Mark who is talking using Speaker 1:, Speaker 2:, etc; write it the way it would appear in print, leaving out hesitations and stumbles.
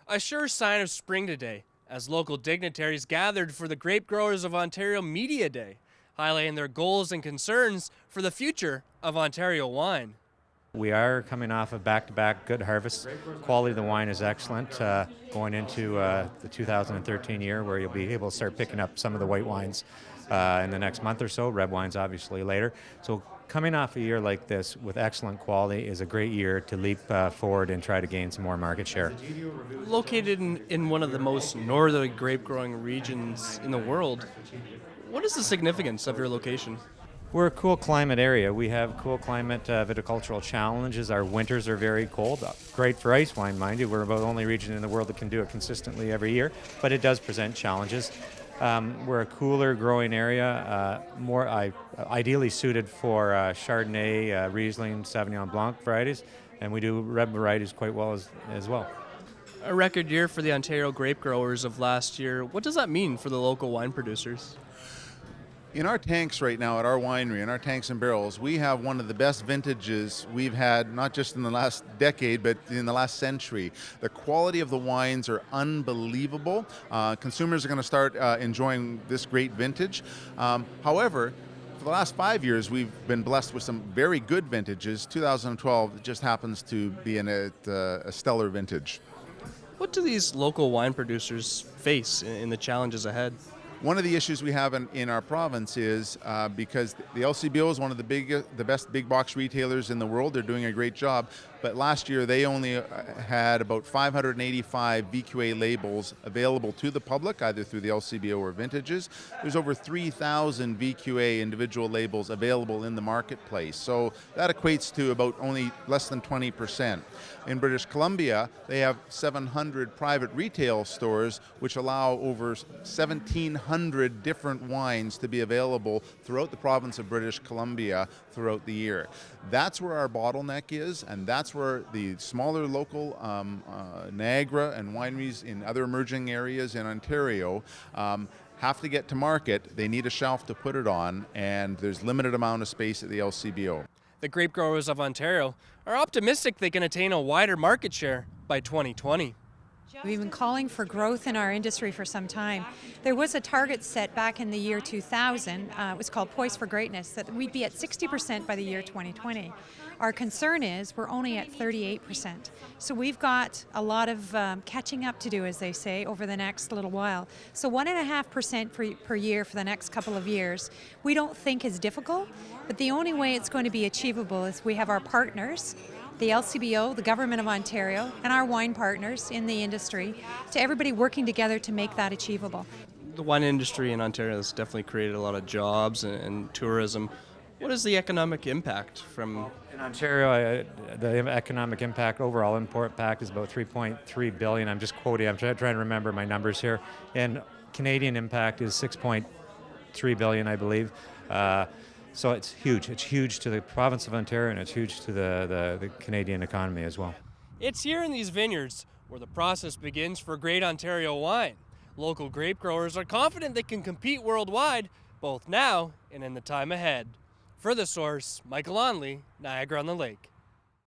Speaker 1: A sure sign of spring today, as local dignitaries gathered for the Grape Growers of Ontario Media Day, highlighting their goals and concerns for the future of Ontario wine.
Speaker 2: We are coming off of back-to-back good harvests. Quality of the wine is excellent going into the 2013 year, where you'll be able to start picking up some of the white wines in the next month or so, red wines obviously later. So coming off a year like this with excellent quality is a great year to leap forward and try to gain some more market share.
Speaker 1: Located in one of the most northerly grape growing regions in the world, what is the significance of your location?
Speaker 2: We're a cool climate area. We have cool climate viticultural challenges. Our winters are very cold. Great for ice wine, mind you. We're about the only region in the world that can do it consistently every year, but it does present challenges. We're a cooler growing area, ideally suited for Chardonnay, Riesling, Sauvignon Blanc varieties, and we do red varieties quite well as well.
Speaker 1: A record year for the Ontario grape growers of last year. What does that mean for the local wine producers?
Speaker 3: In our tanks right now at our winery, in our tanks and barrels, we have one of the best vintages we've had, not just in the last decade, but in the last century. The quality of the wines are unbelievable. Consumers are going to start enjoying this great vintage. However, for the last 5 years, we've been blessed with some very good vintages. 2012 just happens to be a stellar vintage.
Speaker 1: What do these local wine producers face in the challenges ahead?
Speaker 3: One of the issues we have in our province is because the LCBO is one of the best big box retailers in the world. They're doing a great job. But last year they only had about 585 VQA labels available to the public, either through the LCBO or vintages. There's over 3,000 VQA individual labels available in the marketplace. So that equates to about only less than 20%. In British Columbia, they have 700 private retail stores, which allow over 1,700 different wines to be available throughout the province of British Columbia throughout the year. That's where our bottleneck is, and that's where the smaller local Niagara and wineries in other emerging areas in Ontario have to get to market. They need a shelf to put it on, and there's limited amount of space at the LCBO.
Speaker 1: The Grape Growers of Ontario are optimistic they can attain a wider market share by 2020.
Speaker 4: We've been calling for growth in our industry for some time. There was a target set back in the year 2000, it was called Poise for Greatness, that we'd be at 60% by the year 2020. Our concern is we're only at 38%. So we've got a lot of catching up to do, as they say, over the next little while. So 1.5% per year for the next couple of years, we don't think is difficult, but the only way it's going to be achievable is we have our partners, the LCBO, the Government of Ontario, and our wine partners in the industry, to everybody working together to make that achievable.
Speaker 1: The wine industry in Ontario has definitely created a lot of jobs and tourism. What is the economic impact from...
Speaker 2: In Ontario, the economic impact, overall impact is about 3.3 billion. I'm just quoting, I'm trying to remember my numbers here. And Canadian impact is 6.3 billion, I believe. So it's huge. It's huge to the province of Ontario, and it's huge to the Canadian economy as well.
Speaker 1: It's here in these vineyards where the process begins for great Ontario wine. Local grape growers are confident they can compete worldwide, both now and in the time ahead. For The Source, Michael Onley, Niagara-on-the-Lake.